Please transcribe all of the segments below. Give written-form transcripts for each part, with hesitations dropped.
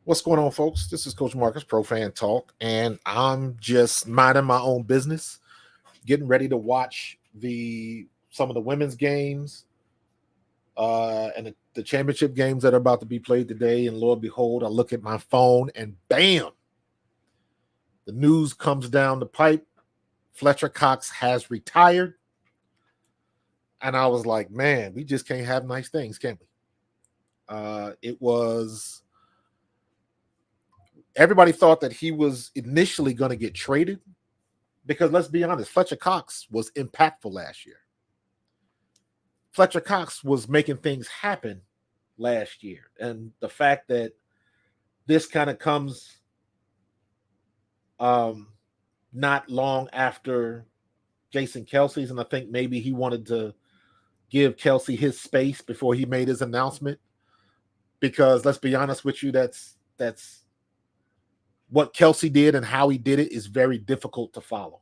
What's going on, folks? This is Coach Marcus, Pro Fan Talk, and I'm just minding my own business, getting ready to watch the some of the women's games and the championship games that are about to be played today. And Lord behold, I look at my phone, and bam, the news comes down the pipe. Fletcher Cox has retired, and I was like, man, we just can't have nice things, can we? It was everybody thought that he was initially going to get traded because let's be honest, Fletcher Cox was impactful last year. Fletcher Cox was making things happen last year. And the fact that this kind of comes not long after Jason Kelce's, and I think maybe he wanted to give Kelce his space before he made his announcement. Because let's be honest with you, that's what Kelce did and how he did it is very difficult to follow,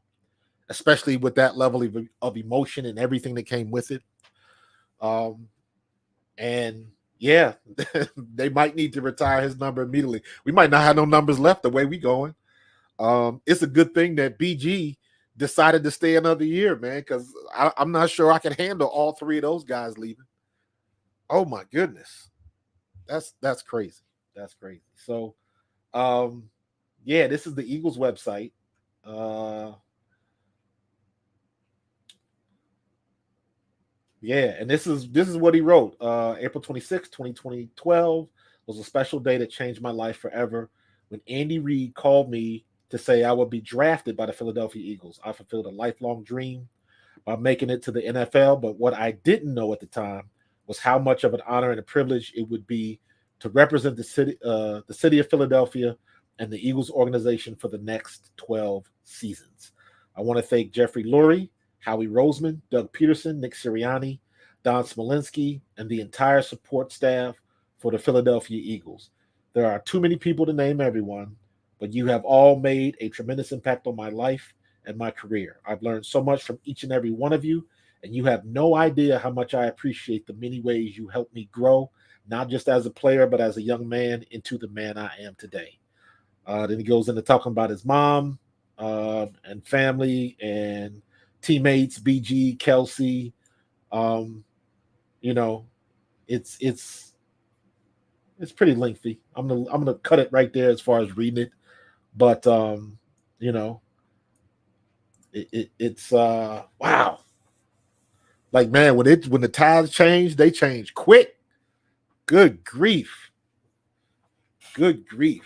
especially with that level of emotion and everything that came with it. And yeah, they might need to retire his number immediately. We might not have no numbers left the way we going. It's a good thing that BG decided to stay another year, man, because I'm not sure I can handle all three of those guys leaving. Oh my goodness. That's crazy. That's crazy. So yeah, this is the Eagles website. Yeah, and this is what he wrote. April 26, 2012 was a special day that changed my life forever. When Andy Reid called me to say I would be drafted by the Philadelphia Eagles, I fulfilled a lifelong dream by making it to the NFL. But what I didn't know at the time was how much of an honor and a privilege it would be to represent the city of Philadelphia and the Eagles organization for the next 12 seasons. I want to thank Jeffrey Lurie, Howie Roseman, Doug Peterson, Nick Sirianni, Don Smolinski, and the entire support staff for the Philadelphia Eagles. There are too many people to name everyone, but you have all made a tremendous impact on my life and my career. I've learned so much from each and every one of you, and you have no idea how much I appreciate the many ways you helped me grow, not just as a player, but as a young man into the man I am today. Then he goes into talking about his mom and family and teammates, BG, Kelce. You know, it's pretty lengthy. I'm gonna cut it right there as far as reading it, but you know, it's wow. Like man, when the tides change, they change quick. Good grief, good grief.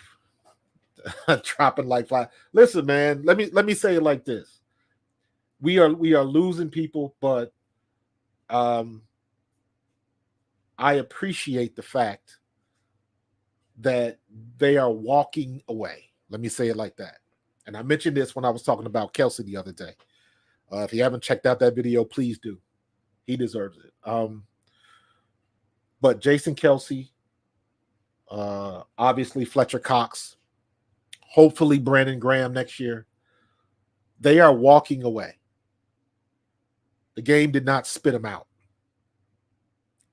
Dropping like fly. Listen, man. Let me say it like this: we are losing people, but um, I appreciate the fact that they are walking away. Let me say it like that. And I mentioned this when I was talking about Kelce the other day. If you haven't checked out that video, please do. He deserves it. But Jason Kelce, obviously Fletcher Cox, hopefully Brandon Graham next year, they are walking away. The game did not spit them out.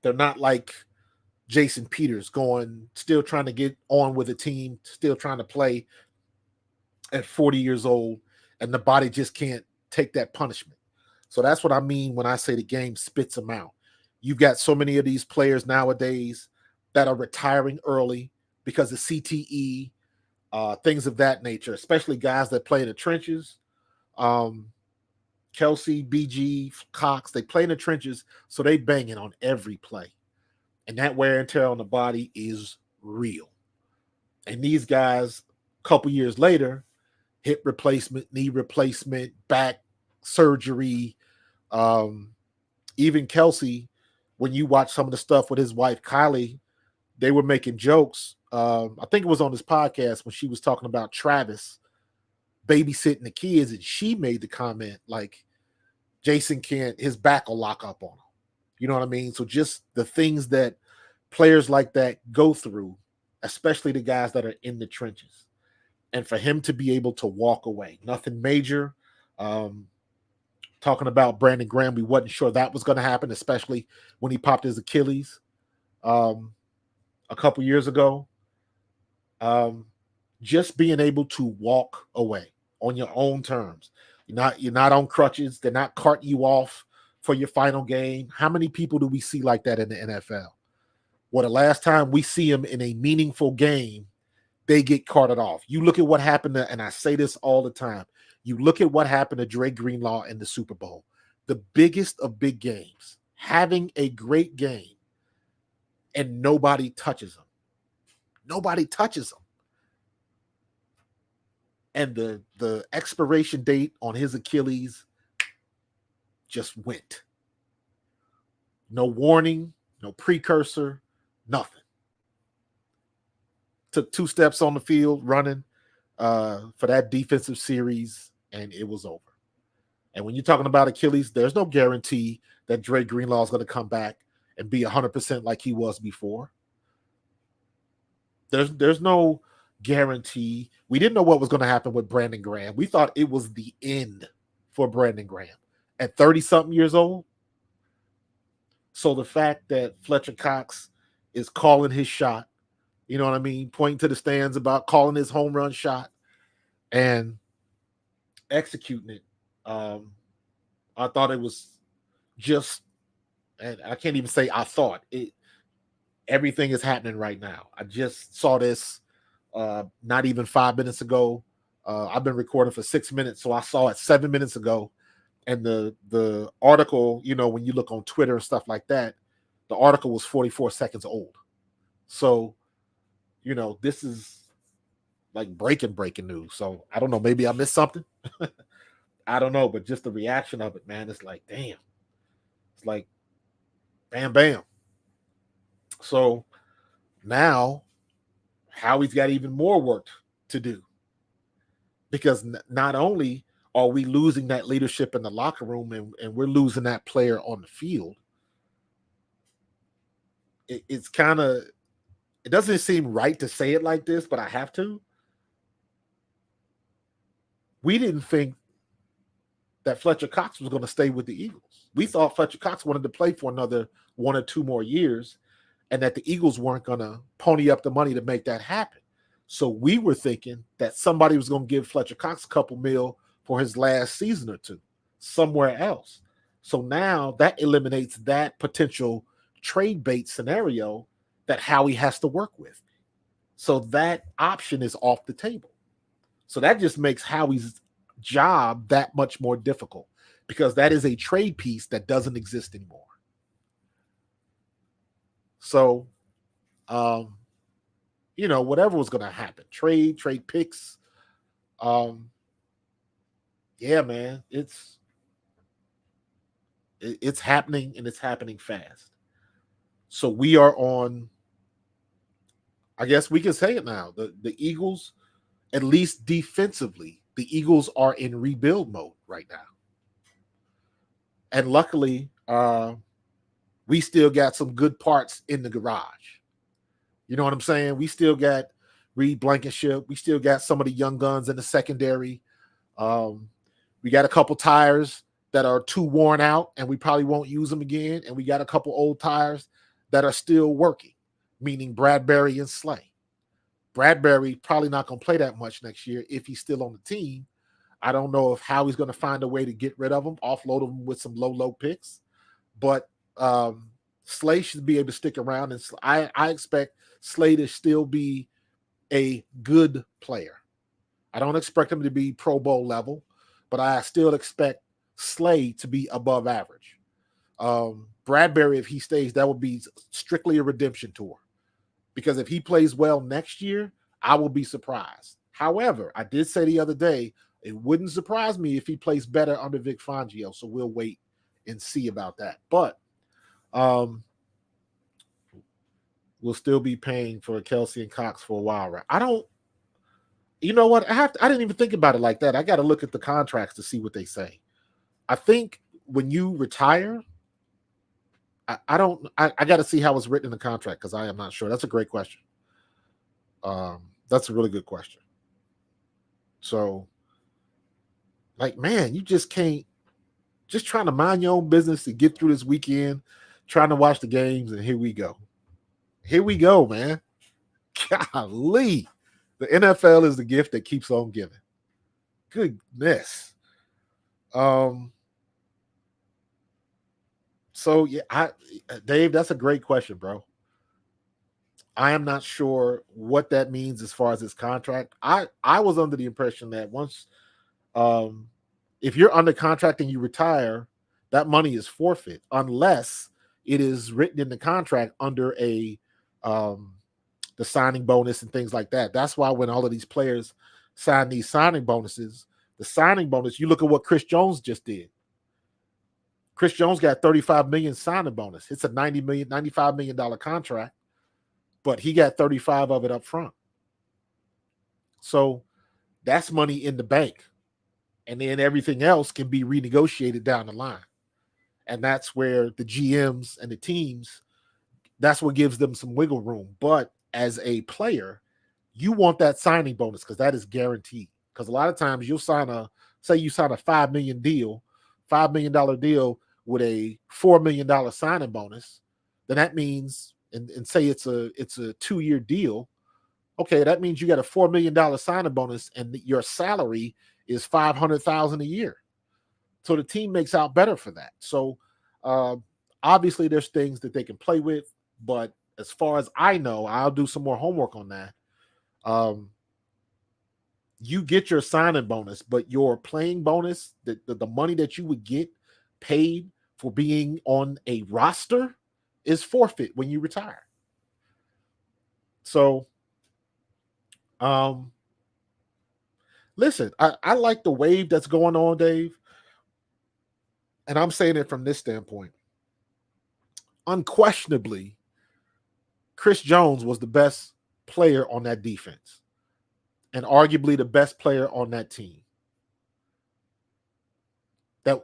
They're not like Jason Peters still trying to get on with a team, still trying to play at 40 years old, and the body just can't take that punishment. So that's what I mean when I say the game spits them out. You've got so many of these players nowadays that are retiring early because of CTE, things of that nature, especially guys that play in the trenches. Kelce, BG, Cox, they play in the trenches, so they banging on every play. And that wear and tear on the body is real. And these guys, a couple years later, hip replacement, knee replacement, back surgery. Even Kelce, when you watch some of the stuff with his wife Kylie, they were making jokes. I think it was on this podcast when she was talking about Travis babysitting the kids, and she made the comment like Jason can't, his back will lock up on him. You know what I mean? So just the things that players like that go through, especially the guys that are in the trenches. And for him to be able to walk away, nothing major. Talking about Brandon Graham, we wasn't sure that was going to happen, especially when he popped his Achilles a couple years ago. Just being able to walk away on your own terms. You're not on crutches. They're not carting you off for your final game. How many people do we see like that in the NFL? Well, the last time we see them in a meaningful game, they get carted off. You look at what happened to, and I say this all the time, you look at what happened to Dre Greenlaw in the Super Bowl, the biggest of big games, having a great game, and nobody touches him. Nobody touches him. And the expiration date on his Achilles just went. No warning, no precursor, nothing. Took 2 steps on the field running for that defensive series, and it was over. And when you're talking about Achilles, there's no guarantee that Dre Greenlaw is going to come back and be 100% like he was before. There's no guarantee. We didn't know what was going to happen with Brandon Graham. We thought it was the end for Brandon Graham at 30-something years old. So the fact that Fletcher Cox is calling his shot, you know what I mean, pointing to the stands about calling his home run shot and executing it, I thought it was just, and I can't even say I thought it. Everything is happening right now. I just saw this not even 5 minutes ago. I've been recording for 6 minutes, so I saw it 7 minutes ago. And the article, you know, when you look on Twitter and stuff like that, the article was 44 seconds old. So, you know, this is like breaking news. So I don't know. Maybe I missed something. I don't know. But just the reaction of it, man, it's like, damn. It's like, bam, bam. So now Howie's got even more work to do, because not only are we losing that leadership in the locker room and we're losing that player on the field, it's kind of, it doesn't seem right to say it like this, but I have to. We didn't think that Fletcher Cox was going to stay with the Eagles. We thought Fletcher Cox wanted to play for another 1 or 2 more years, and that the Eagles weren't going to pony up the money to make that happen. So we were thinking that somebody was going to give Fletcher Cox a couple mil for his last season or 2 somewhere else. So now that eliminates that potential trade bait scenario that Howie has to work with. So that option is off the table. So that just makes Howie's job that much more difficult, because that is a trade piece that doesn't exist anymore. So, you know, whatever was going to happen, trade picks. Yeah, man, it's happening, and it's happening fast. So we are on, I guess we can say it now, the Eagles, at least defensively, the Eagles are in rebuild mode right now. And luckily, we still got some good parts in the garage. You know what I'm saying? We still got Reed Blankenship. We still got some of the young guns in the secondary. We got a couple tires that are too worn out, and we probably won't use them again. And we got a couple old tires that are still working, meaning Bradbury and Slay. Bradbury probably not going to play that much next year if he's still on the team. I don't know if Howie's going to find a way to get rid of him, offload him with some low picks. But Slay should be able to stick around, and I expect Slay to still be a good player. I don't expect him to be Pro Bowl level, but I still expect Slay to be above average. Bradbury, if he stays, that would be strictly a redemption tour, because if he plays well next year, I will be surprised. However, I did say the other day, it wouldn't surprise me if he plays better under Vic Fangio, so we'll wait and see about that. But we'll still be paying for Kelce and Cox for a while, right? You know what? I didn't even think about it like that. I got to look at the contracts to see what they say. I think when you retire, I got to see how it's written in the contract, because I am not sure. That's a great question. That's a really good question. So, like, man, you just can't, just trying to mind your own business to get through this weekend, trying to watch the games, and here we go. Here we go, man. Golly. The NFL is the gift that keeps on giving. Goodness. So yeah, Dave, that's a great question, bro. I am not sure what that means as far as his contract. I was under the impression that once if you're under contract and you retire, that money is forfeit unless it is written in the contract under a the signing bonus and things like that. That's why when all of these players sign these signing bonuses, the signing bonus, you look at what Chris Jones just did. Chris Jones got 35 million signing bonus. It's a $95 million contract, but he got 35 of it up front. So that's money in the bank. And then everything else can be renegotiated down the line. And that's where the GMs and the teams, that's what gives them some wiggle room. But as a player, you want that signing bonus because that is guaranteed. Because a lot of times you'll sign say you sign a $5 million deal with a $4 million signing bonus, then that means, and say it's a 2-year deal. Okay, that means you got a $4 million signing bonus and your salary is $500,000 a year. So the team makes out better for that. So obviously there's things that they can play with, but as far as I know, I'll do some more homework on that. You get your signing bonus, but your playing bonus, the money that you would get paid for being on a roster is forfeit when you retire. So, listen, I like the wave that's going on, Dave. And I'm saying it from this standpoint. Unquestionably, Chris Jones was the best player on that defense and arguably the best player on that team.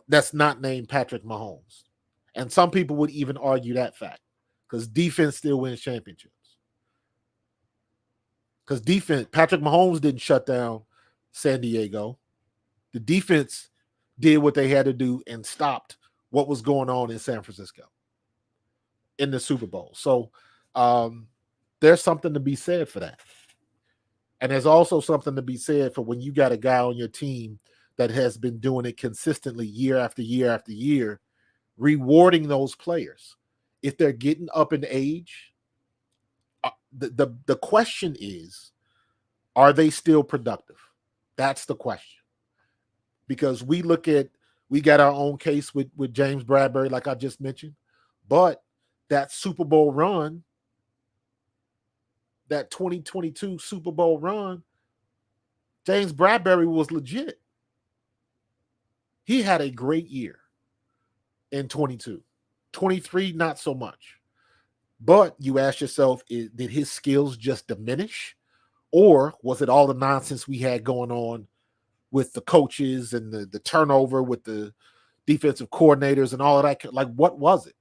That's not named Patrick Mahomes. And some people would even argue that fact because defense still wins championships. Because defense, Patrick Mahomes didn't shut down San Diego. The defense did what they had to do and stopped what was going on in San Francisco in the Super Bowl. So there's something to be said for that. And there's also something to be said for when you got a guy on your team that has been doing it consistently year after year after year, rewarding those players. If they're getting up in age, the question is, are they still productive? That's the question. Because we got our own case with James Bradbury, like I just mentioned, but that Super Bowl run, that 2022 Super Bowl run, James Bradbury was legit. He had a great year in 22. 23, not so much. But you ask yourself, did his skills just diminish? Or was it all the nonsense we had going on with the coaches and the turnover with the defensive coordinators and all of that? Like, what was it?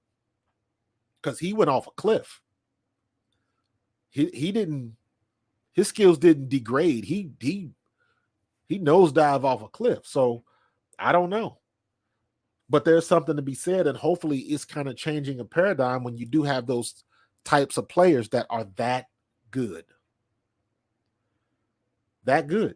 Because he went off a cliff. He didn't, his skills didn't degrade. He nosedive off a cliff. So I don't know. But there's something to be said, and hopefully it's kind of changing a paradigm when you do have those types of players that are that good. That good.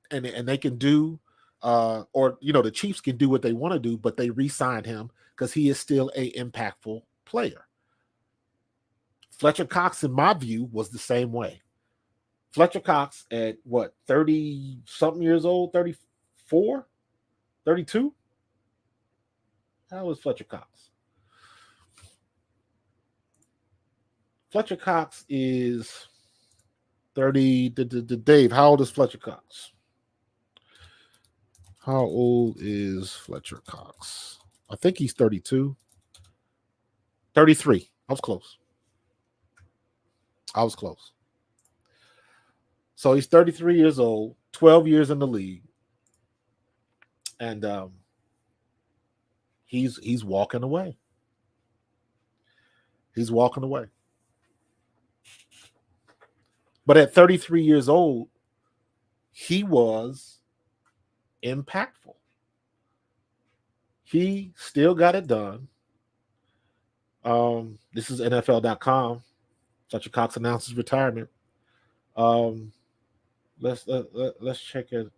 And they can do, or, the Chiefs can do what they want to do, but they re-signed him because he is still an impactful player. Fletcher Cox, in my view, was the same way. Fletcher Cox at 30-something years old, 34? 32? How old is Fletcher Cox? Fletcher Cox is 30. Dave, how old is Fletcher Cox? How old is Fletcher Cox? I think he's 32. 33. I was close. So he's 33 years old, 12 years in the league. And he's walking away. He's walking away. But at 33 years old, he was impactful. He still got it done. This is NFL.com. Fletcher Cox announces retirement. Um, let's check it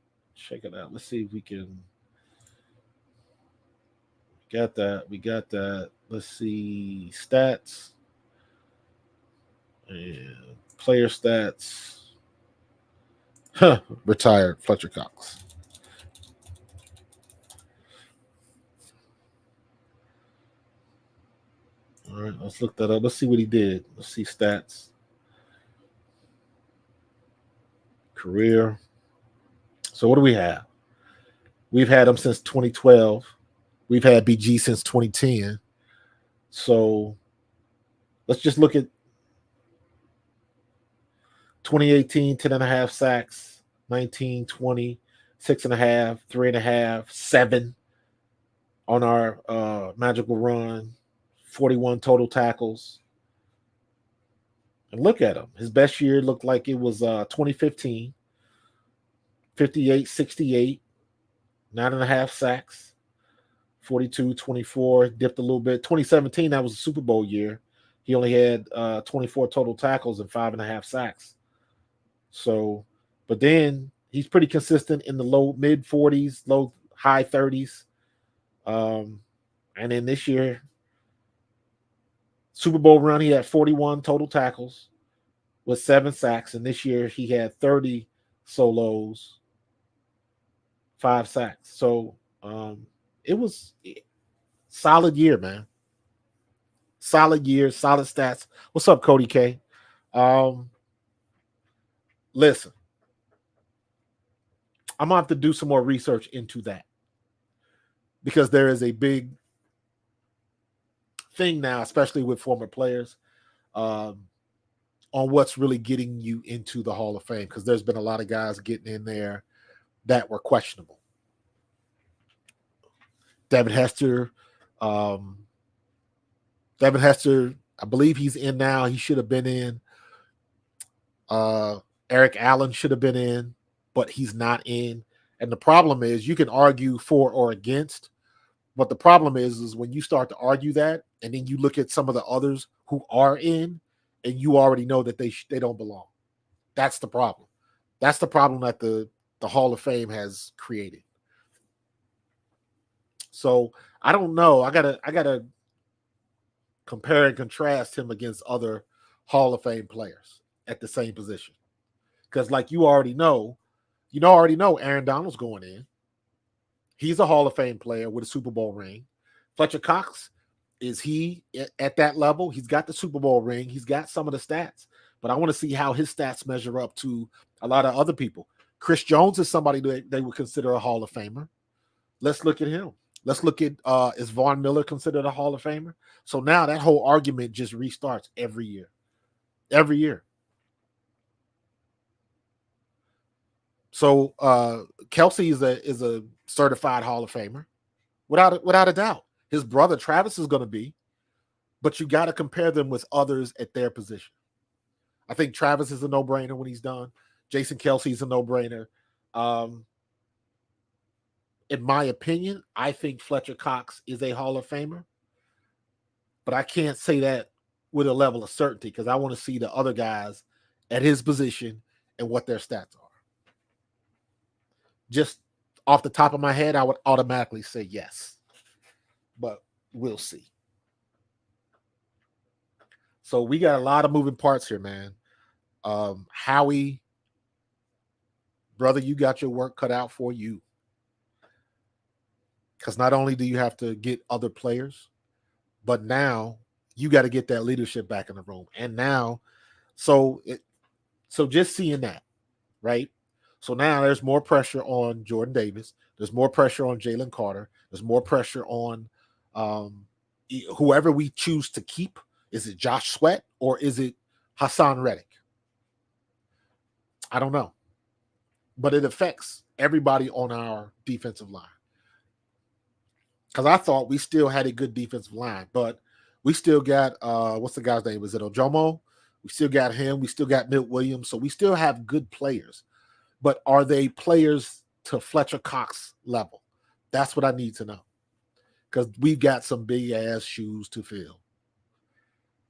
out. Let's see if we can got that. We got that. Let's see stats and player stats. Huh, retired Fletcher Cox. All right, let's look that up. Let's see what he did. Let's see stats. Career. So what do we have? We've had him since 2012. We've had BG since 2010. So let's just look at 2018, 10 and a half sacks, 19, 20, 6.5, 3.5, 7 on our magical run, 41 total tackles. And look at him. His best year looked like it was 2015, 58, 68, 9.5 sacks, 42, 24, dipped a little bit. 2017, that was a Super Bowl year. He only had 24 total tackles and 5.5 sacks. So, but then he's pretty consistent in the low mid 40s, low high 30s. And then this year, Super Bowl run, he had 41 total tackles with 7 sacks. And this year he had 30 solos, 5 sacks. So it was solid year, man. Solid year, solid stats. What's up, Cody K? Listen, I'm gonna have to do some more research into that because there is a big thing now, especially with former players, on what's really getting you into the Hall of Fame. Because there's been a lot of guys getting in there that were questionable. Devin Hester, I believe he's in now. He should have been in. Eric Allen should have been in, but he's not in. And the problem is you can argue for or against, but the problem is when you start to argue that and then you look at some of the others who are in and you already know that they don't belong. That's the problem. That's the problem that the Hall of Fame has created. So I don't know. I gotta compare and contrast him against other Hall of Fame players at the same position. Because like you already know Aaron Donald's going in. He's a Hall of Fame player with a Super Bowl ring. Fletcher Cox, is he at that level? He's got the Super Bowl ring. He's got some of the stats. But I want to see how his stats measure up to a lot of other people. Chris Jones is somebody that they would consider a Hall of Famer. Let's look at him. Let's look at, is Von Miller considered a Hall of Famer? So now that whole argument just restarts every year. Every year. So Kelce is a certified Hall of Famer, without a doubt. His brother Travis is going to be, but you got to compare them with others at their position. I think Travis is a no-brainer when he's done. Jason Kelce is a no-brainer. In my opinion, I think Fletcher Cox is a Hall of Famer, but I can't say that with a level of certainty because I want to see the other guys at his position and what their stats are. Just off the top of my head, I would automatically say yes, but we'll see. So we got a lot of moving parts here, man. Howie, brother, you got your work cut out for you. Because not only do you have to get other players, but now you got to get that leadership back in the room. And now, so just seeing that, right? So now there's more pressure on Jordan Davis. There's more pressure on Jalen Carter. There's more pressure on whoever we choose to keep. Is it Josh Sweat or is it Hassan Reddick? I don't know. But it affects everybody on our defensive line. Because I thought we still had a good defensive line, but we still got, what's the guy's name? Is it Ojomo? We still got him. We still got Milt Williams. So we still have good players. But are they players to Fletcher Cox level? That's what I need to know. Because we've got some big-ass shoes to fill.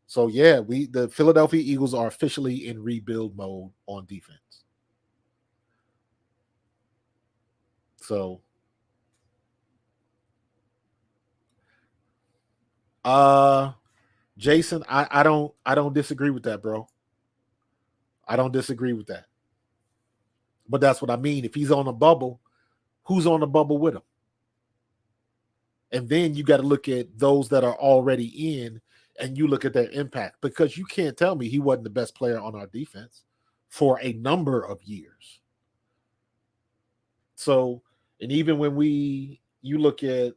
So yeah, the Philadelphia Eagles are officially in rebuild mode on defense. So Jason, I don't disagree with that, bro. I don't disagree with that. But that's what I mean. If he's on a bubble, who's on the bubble with him? And then you got to look at those that are already in and you look at their impact, because you can't tell me he wasn't the best player on our defense for a number of years. So, and even when you look at,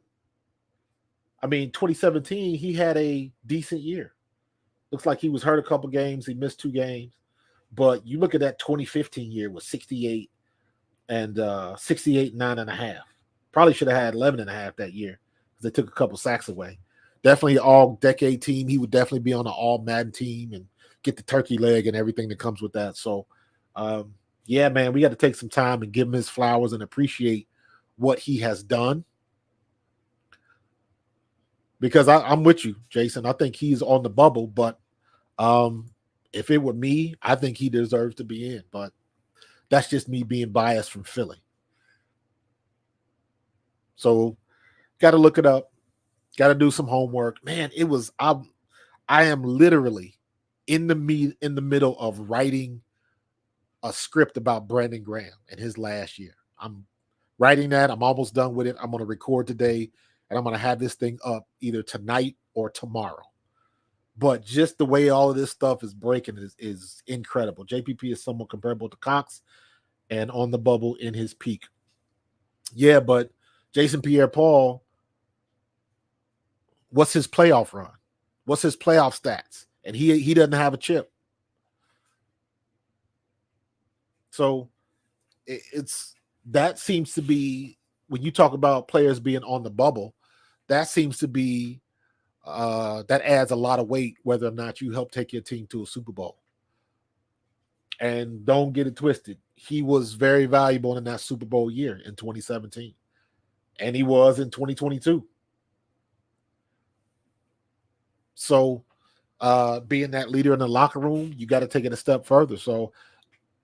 2017, he had a decent year. Looks like he was hurt a couple games. He missed 2 games. But you look at that 2015 year with 68 and 68, 9.5. Probably should have had 11.5 that year because they took a couple sacks away. Definitely an all-decade team. He would definitely be on an all-Madden team and get the turkey leg and everything that comes with that. So, yeah, man, we got to take some time and give him his flowers and appreciate what he has done. Because I'm with you, Jason. I think he's on the bubble, but if it were me, I think he deserves to be in. But that's just me being biased from Philly. So got to look it up. Got to do some homework. Man, I am literally in the middle of writing a script about Brandon Graham and his last year. I'm writing that. I'm almost done with it. I'm going to record today, and I'm going to have this thing up either tonight or tomorrow. But just the way all of this stuff is breaking is incredible. JPP is somewhat comparable to Cox and on the bubble in his peak. Yeah, but Jason Pierre-Paul, what's his playoff run? What's his playoff stats? And he doesn't have a chip. So that seems to be, when you talk about players being on the bubble, that seems to be that adds a lot of weight whether or not you help take your team to a Super Bowl. And don't get it twisted. He was very valuable in that Super Bowl year in 2017. And he was in 2022. So being that leader in the locker room, you got to take it a step further. So,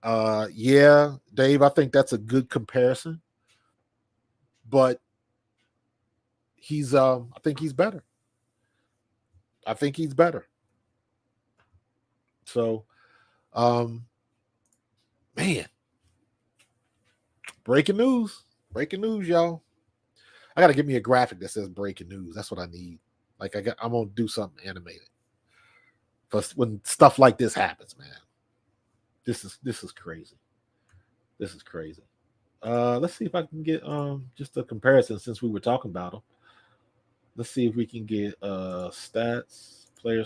yeah, Dave, I think that's a good comparison. But I think he's better. I think he's better. So, man, breaking news, y'all. I got to get me a graphic that says breaking news. That's what I need. Like I'm going to do something animated. But when stuff like this happens, man, this is crazy. This is crazy. Let's see if I can get just a comparison since we were talking about them. Let's see if we can get stats, player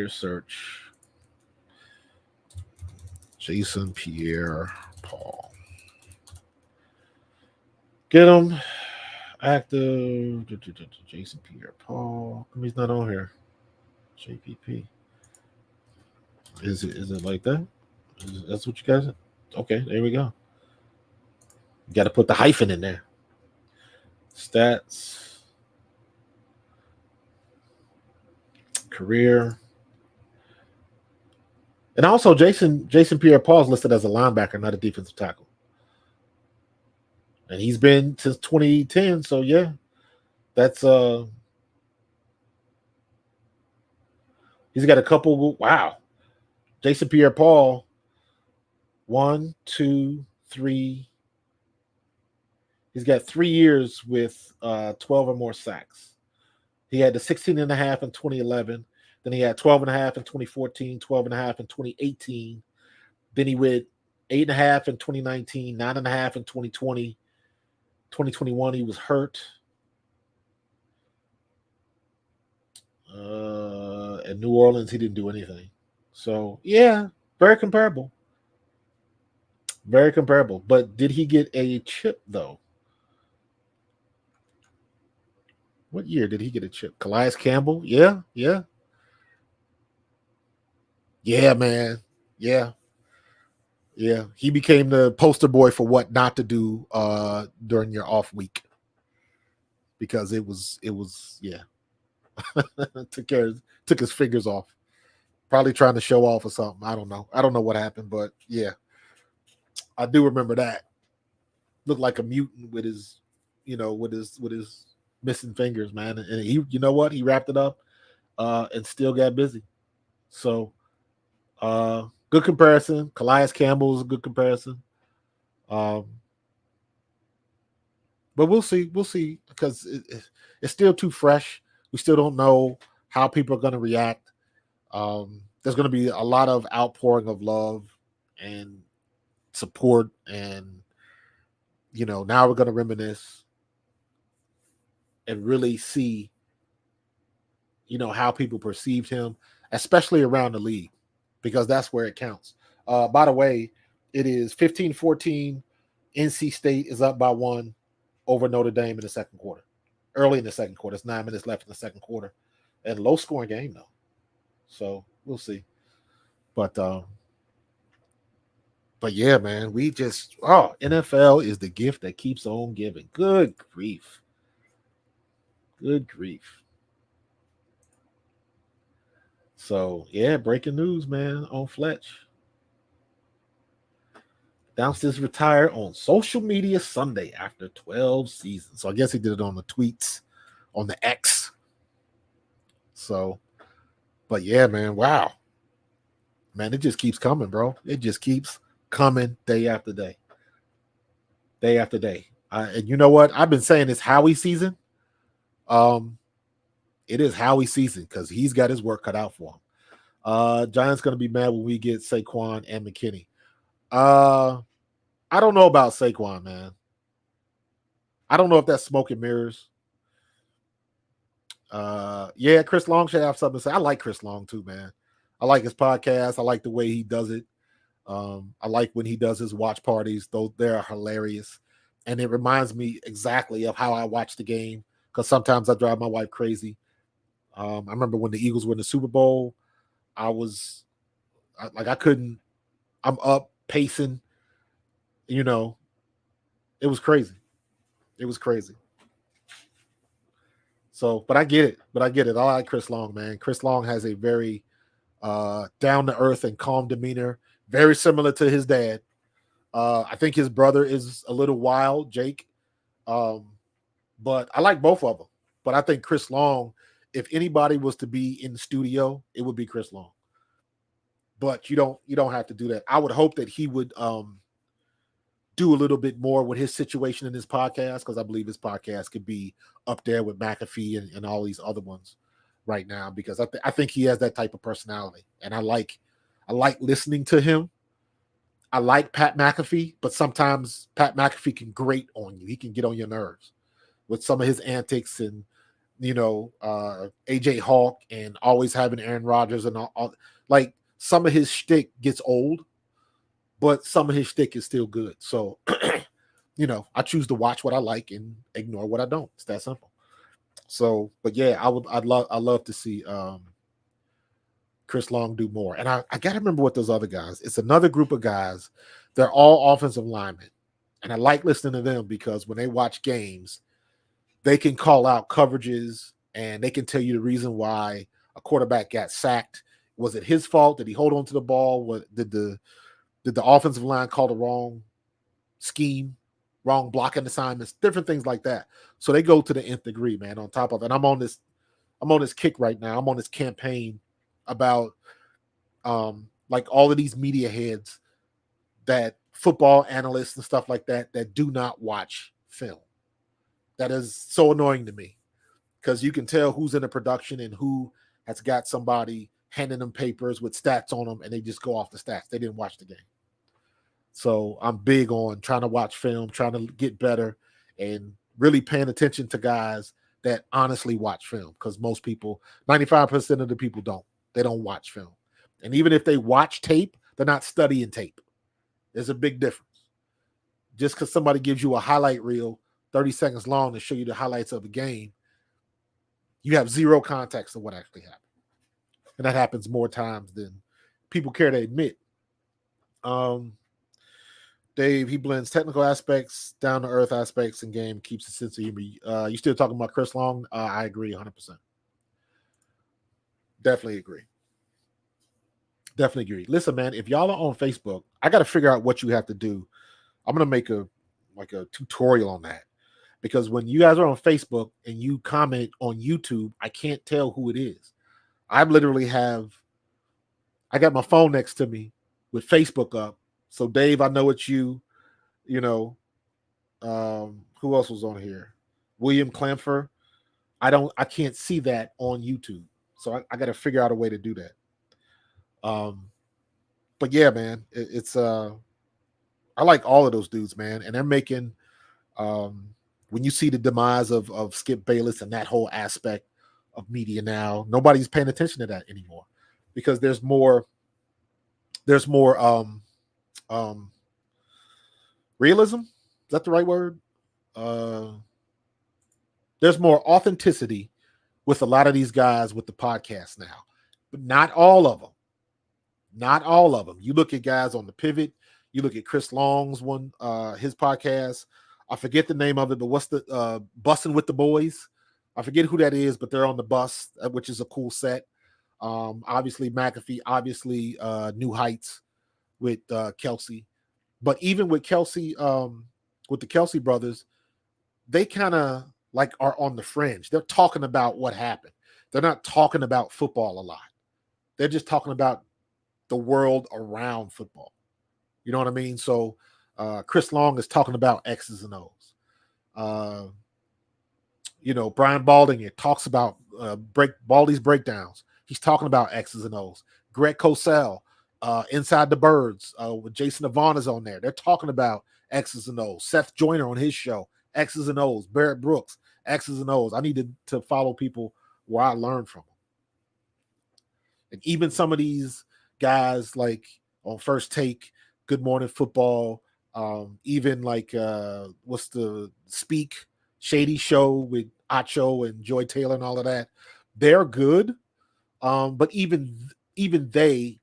search. Jason Pierre-Paul. Get him. Active. Jason Pierre-Paul. He's not on here. JPP. Is it like that? That's what you guys are? Okay, there we go. You got to put the hyphen in there. Stats. Career. And also Jason Pierre-Paul is listed as a linebacker, not a defensive tackle. And he's been since 2010, so yeah. That's he's got a couple. Wow. Jason Pierre-Paul, 1, 2, 3. He's got 3 years with 12 or more sacks. He had the 16.5 in 2011. Then he had 12.5 in 2014, 12.5 in 2018. Then he went 8.5 in 2019, 9.5 in 2020. 2021, he was hurt. In New Orleans, he didn't do anything. So, yeah, very comparable. Very comparable. But did he get a chip, though? What year did he get a chip? Calais Campbell? Yeah. Yeah, man. Yeah. Yeah. He became the poster boy for what not to do during your off week. Because it was, yeah. took his fingers off. Probably trying to show off or something. I don't know. I don't know what happened, but yeah, I do remember that. Looked like a mutant with his, with his missing fingers, man. And he, you know what? He wrapped it up and still got busy. So good comparison. Calais Campbell is a good comparison. Um, but we'll see. We'll see because it's still too fresh. We still don't know how people are going to react. There's going to be a lot of outpouring of love and support, and now we're going to reminisce and really see, how people perceived him, especially around the league, because that's where it counts. By the way, it is 15-14. NC State is up by 1 over Notre Dame in the second quarter. Early in the second quarter. It's 9 minutes left in the second quarter. And low scoring game, though. So we'll see. But yeah, man, NFL is the gift that keeps on giving. Good grief. Good grief. So, yeah, breaking news, man, on Fletch. Announced his retire on social media Sunday after 12 seasons. So I guess he did it on the tweets, on the X. So, but yeah, man, wow. Man, it just keeps coming, bro. It just keeps coming day after day. Day after day. And you know what? I've been saying this Howie season. It is Howie season because he's got his work cut out for him. Giants going to be mad when we get Saquon and McKinney. I don't know about Saquon, man. I don't know if that's smoke and mirrors. Yeah, Chris Long should have something to say. I like Chris Long too, man. I like his podcast. I like the way he does it. I like when he does his watch parties. Though they're hilarious. And it reminds me exactly of how I watch the game, because sometimes I drive my wife crazy. I remember when the Eagles were in the Super Bowl, I'm up pacing. It was crazy. It was crazy. So, but I get it. I like Chris Long, man. Chris Long has a very down to earth and calm demeanor, very similar to his dad. I think his brother is a little wild, Jake. But I like both of them. But I think Chris Long, if anybody was to be in the studio, it would be Chris Long. But you don't have to do that. I would hope that he would do a little bit more with his situation in his podcast, because I believe his podcast could be up there with McAfee and all these other ones right now, because I think he has that type of personality, and I like listening to him. I like Pat McAfee, but sometimes Pat McAfee can grate on you. He can get on your nerves with some of his antics, and AJ Hawk, and always having Aaron Rodgers, and all like some of his shtick gets old, but some of his shtick is still good. So, I choose to watch what I like and ignore what I don't. It's that simple. So, but yeah, I'd love to see Chris Long do more. And I got to remember what those other guys. It's another group of guys. They're all offensive linemen, and I like listening to them because when they watch games, they can call out coverages and they can tell you the reason why a quarterback got sacked. Was it his fault? Did he hold on to the ball? Did the offensive line call the wrong scheme, wrong blocking assignments, different things like that? So they go to the nth degree, man. On top of it, I'm on this kick right now. I'm on this campaign about like all of these media heads, that football analysts and stuff like that do not watch film. That is so annoying to me, because you can tell who's in the production and who has got somebody handing them papers with stats on them, and they just go off the stats. They didn't watch the game. So I'm big on trying to watch film, trying to get better, and really paying attention to guys that honestly watch film, because most people, 95% of the people don't. They don't watch film. And even if they watch tape, they're not studying tape. There's a big difference. Just because somebody gives you a highlight reel 30 seconds long to show you the highlights of a game, you have zero context of what actually happened. And that happens more times than people care to admit. Dave, he blends technical aspects, down-to-earth aspects in game, keeps a sense of humor. You still talking about Chris Long? I agree 100%. Definitely agree. Definitely agree. Listen, man, if y'all are on Facebook, I got to figure out what you have to do. I'm gonna make a tutorial on that, because when you guys are on Facebook and you comment on YouTube, I can't tell who it is. I literally I got my phone next to me with Facebook up. So Dave, I know it's you. You know, who else was on here? William Clamfer. I can't see that on YouTube. So I got to figure out a way to do that. Um, but yeah, man, it's I like all of those dudes, man, and they're making um, when you see the demise of Skip Bayless and that whole aspect of media now, nobody's paying attention to that anymore, because there's more um, realism. Is that the right word? Uh, there's more authenticity with a lot of these guys with the podcast now, but not all of them. Not all of them. You look at guys on the pivot. You look at Chris Long's one, his podcast. I forget the name of it, but what's the Bussing with the Boys? I forget who that is, but they're on the bus, which is a cool set. Obviously McAfee, obviously New Heights with Kelce. But even with Kelce, with the Kelce brothers, they kind of like are on the fringe. They're talking about what happened. They're not talking about football a lot. They're just talking about the world around football. You know what I mean? So Chris Long is talking about X's and O's. Uh, Brian Balding, it talks about Baldy's breakdowns. He's talking about X's and O's. Greg Cosell, Inside the Birds, with Jason Avant is on there. They're talking about X's and O's. Seth Joyner on his show, X's and O's. Barrett Brooks, X's and O's. I need to follow people where I learn from them. And even some of these guys like on First Take, Good Morning Football, even like what's the Speak Shady Show with Acho and Joy Taylor and all of that, they're good. But even they,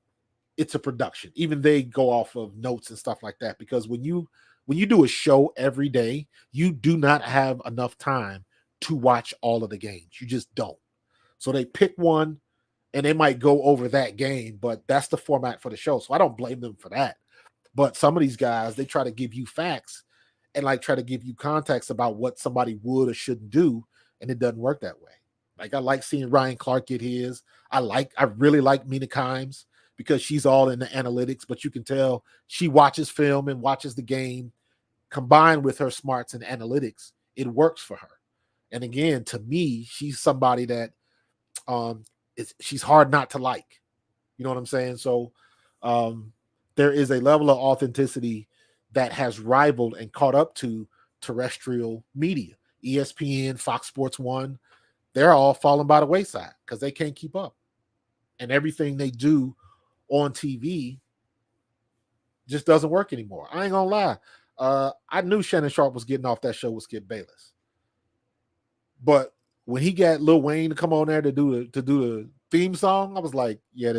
it's a production. Even they go off of notes and stuff like that, because when you do a show every day, you do not have enough time to watch all of the games. You just don't. So they pick one and they might go over that game, but that's the format for the show. So I don't blame them for that. But some of these guys, they try to give you facts and like try to give you context about what somebody would or shouldn't do, and it doesn't work that way. Like I like seeing Ryan Clark get his. I really like Mina Kimes because she's all in the analytics, but you can tell she watches film and watches the game combined with her smarts and analytics. It works for her. And again, to me, she's somebody that she's hard not to like. You know what I'm saying? So there is a level of authenticity that has rivaled and caught up to terrestrial media. ESPN, Fox Sports 1, they're all falling by the wayside because they can't keep up. And everything they do on TV just doesn't work anymore. I ain't gonna lie. I knew Shannon Sharp was getting off that show with Skip Bayless. But when he got Lil Wayne to come on there to do the theme song, I was like, yeah,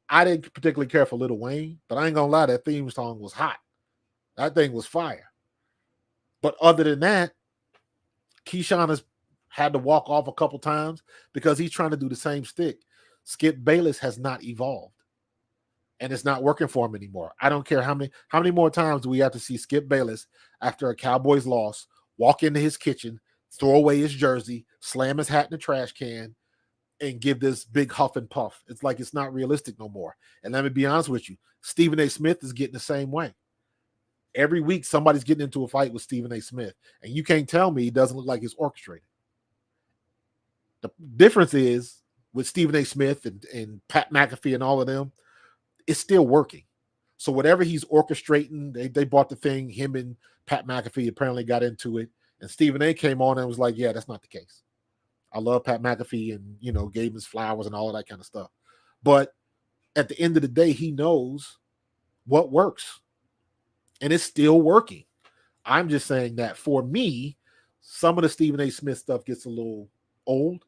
I didn't particularly care for Lil Wayne, but I ain't gonna lie, that theme song was hot. That thing was fire. But other than that, Keyshawn has had to walk off a couple times because he's trying to do the same stick. Skip Bayless has not evolved, and it's not working for him anymore. I don't care how many more times do we have to see Skip Bayless after a Cowboys loss walk into his kitchen, throw away his jersey, slam his hat in the trash can, and give this big huff and puff. It's like it's not realistic no more. And let me be honest with you, Stephen A. Smith is getting the same way. Every week, somebody's getting into a fight with Stephen A. Smith, and you can't tell me it doesn't look like it's orchestrated. The difference is with Stephen A. Smith and Pat McAfee and all of them, it's still working. So whatever he's orchestrating, they bought the thing. Him and Pat McAfee apparently got into it, and Stephen A. came on and was like, "Yeah, that's not the case. I love Pat McAfee and gave him his flowers and all of that kind of stuff." But at the end of the day, he knows what works, and it's still working. I'm just saying that for me, some of the Stephen A. Smith stuff gets a little old.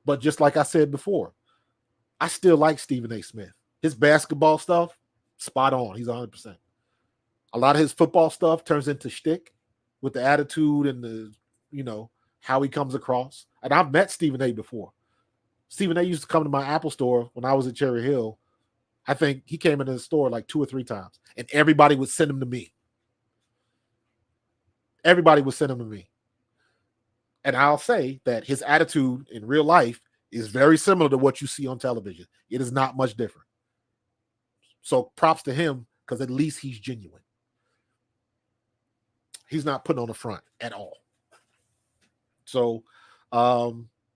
But just like I said before, I still like Stephen A. Smith. His basketball stuff, spot on. He's 100%. A lot of his football stuff turns into shtick with the attitude and the, how he comes across. And I've met Stephen A. before. Stephen A used to come to my Apple store when I was at Cherry Hill. I think he came into the store like 2 or 3 times, and everybody would send him to me. Everybody would send him to me. And I'll say that his attitude in real life is very similar to what you see on television. It is not much different. So props to him, because at least he's genuine. He's not putting on the front at all. So,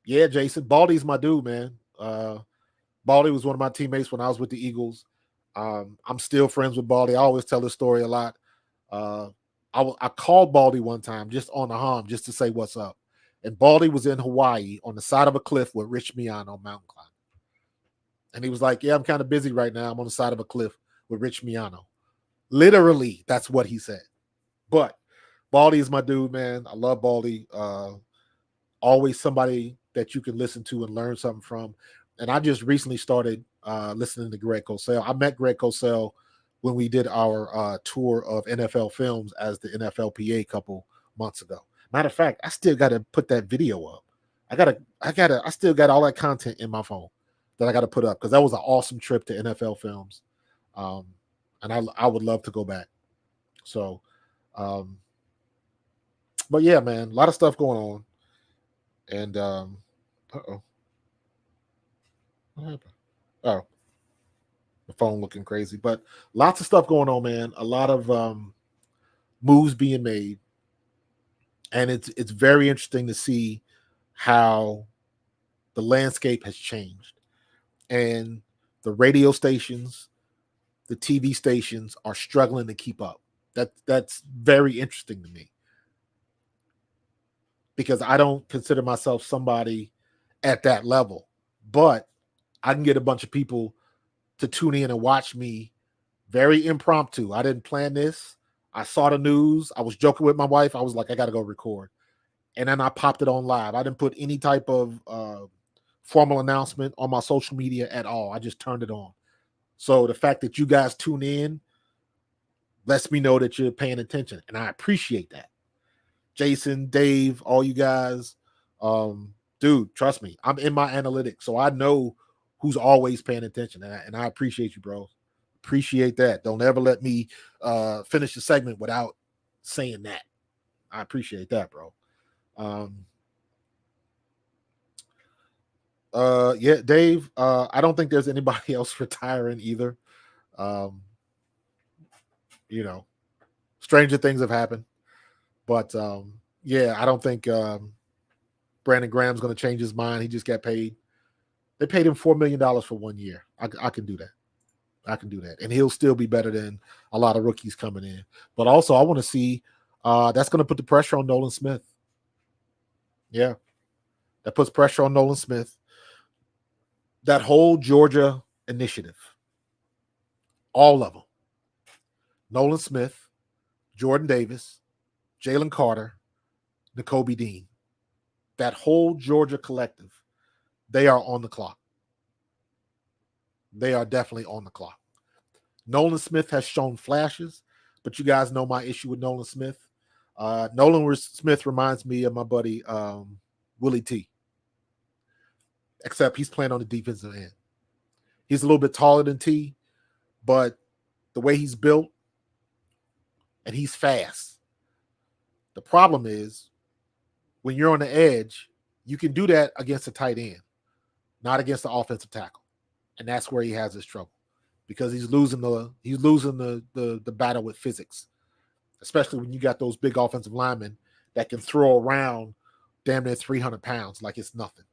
yeah, Jason, Baldy's my dude, man. Baldy was one of my teammates when I was with the Eagles. I'm still friends with Baldy. I always tell this story a lot. I called Baldy one time just on the hum just to say what's up. And Baldy was in Hawaii on the side of a cliff with Rich Miano mountain climbing. And he was like, yeah, I'm kind of busy right now. I'm on the side of a cliff with Rich Miano. Literally, that's what he said. But Baldy is my dude, man. I love Baldy. Always somebody that you can listen to and learn something from. And I just recently started listening to Greg Cosell. I met Greg Cosell when we did our tour of NFL films as the NFLPA a couple months ago. Matter of fact, I still got to put that video up. I still got all that content in my phone that I got to put up, because that was an awesome trip to NFL films. And I would love to go back. So, but yeah, man, a lot of stuff going on. And, uh-oh. What happened? Oh, the phone looking crazy, but lots of stuff going on, man. A lot of moves being made. And it's very interesting to see how the landscape has changed. And the radio stations, the TV stations are struggling to keep up. That's very interesting to me, because I don't consider myself somebody at that level, but I can get a bunch of people to tune in and watch me very impromptu. I didn't plan this. I saw the news. I was joking with my wife. I was like, I got to go record. And then I popped it on live. I didn't put any type of formal announcement on my social media at all. I just turned it on. So the fact that you guys tune in lets me know that you're paying attention. And I appreciate that. Jason, Dave, all you guys, dude, trust me, I'm in my analytics, so I know who's always paying attention, and I appreciate you, bro. Appreciate that. Don't ever let me finish the segment without saying that. I appreciate that, bro. Yeah, Dave, I don't think there's anybody else retiring either. You know, stranger things have happened. But yeah, I don't think Brandon Graham's going to change his mind. He just got paid. They paid him $4 million for 1 year. I can do that. I can do that. And he'll still be better than a lot of rookies coming in. But also, I want to see that's going to put the pressure on Nolan Smith. Yeah, that puts pressure on Nolan Smith. That whole Georgia initiative, all of them. Nolan Smith, Jordan Davis, Jalen Carter, Nakobe Dean. That whole Georgia collective, they are on the clock. They are definitely on the clock. Nolan Smith has shown flashes, but you guys know my issue with Nolan Smith. Nolan Smith reminds me of my buddy Willie T, except he's playing on the defensive end. He's a little bit taller than T, but the way he's built, and he's fast. The problem is, when you're on the edge, you can do that against a tight end, not against the offensive tackle. And that's where he has his trouble, because he's losing the battle with physics, especially when you got those big offensive linemen that can throw around damn near 300 pounds like it's nothing.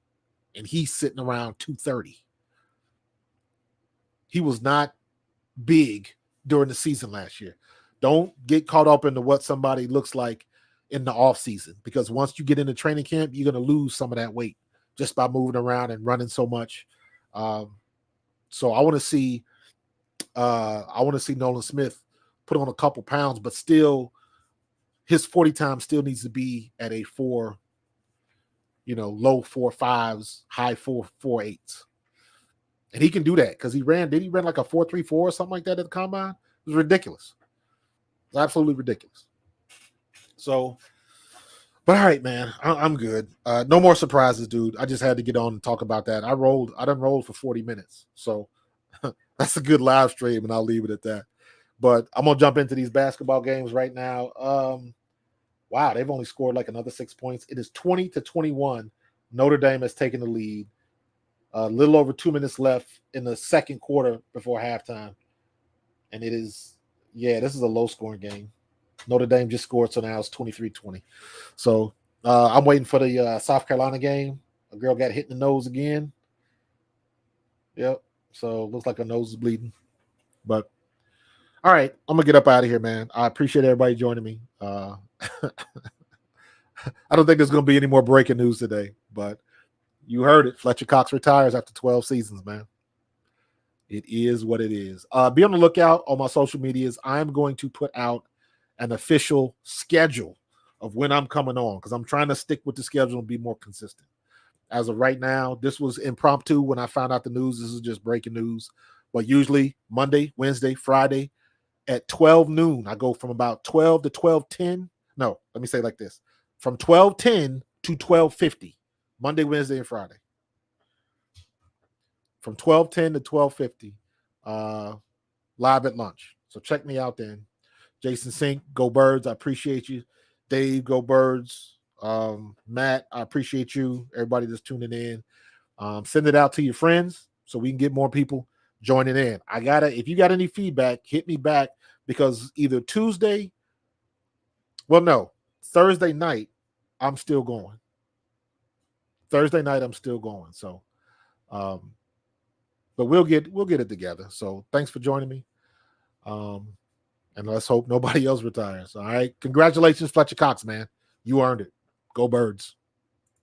And he's sitting around 230. He was not big during the season last year. Don't get caught up into what somebody looks like in the offseason, because once you get into training camp, you're going to lose some of that weight just by moving around and running so much. So I want to see Nolan Smith put on a couple pounds, but still his 40 time still needs to be at a low 4.5s, high 4.8s. And he can do that because he ran like a 4.34 or something like that at the combine? It was ridiculous. It's absolutely ridiculous. So But all right, man, I'm good. No more surprises, dude. I just had to get on and talk about that. I done rolled for 40 minutes. So that's a good live stream, and I'll leave it at that. But I'm gonna jump into these basketball games right now. Wow, they've only scored like another 6 points. It is 20-21. Notre Dame has taken the lead. A little over 2 minutes left in the second quarter before halftime. And it is, yeah, this is a low scoring game. Notre Dame just scored, so now it's 23-20. So I'm waiting for the South Carolina game. A girl got hit in the nose again. Yep. So looks like her nose is bleeding. But all right, I'm gonna get up out of here, man. I appreciate everybody joining me. I don't think there's gonna be any more breaking news today, but you heard it. Fletcher Cox retires after 12 seasons, man. It is what it is. Be on the lookout on my social medias. I'm going to put out an official schedule of when I'm coming on because I'm trying to stick with the schedule and be more consistent. As of right now, this was impromptu when I found out the news. This is just breaking news. But usually Monday, Wednesday, Friday at 12 noon, I go from about 12 to 12:10. No, let me say it like this. From 12:10 to 12:50, Monday, Wednesday, and Friday. From 12:10 to 12:50, live at lunch. So check me out then. Jason Sink, go Birds. I appreciate you. Dave, go Birds. Matt, I appreciate you. Everybody that's tuning in. Send it out to your friends so we can get more people joining in. If you got any feedback, hit me back because either Thursday night, I'm still going. Thursday night, I'm still going. So, but we'll get it together. So thanks for joining me. And let's hope nobody else retires. All right. Congratulations, Fletcher Cox, man. You earned it. Go Birds.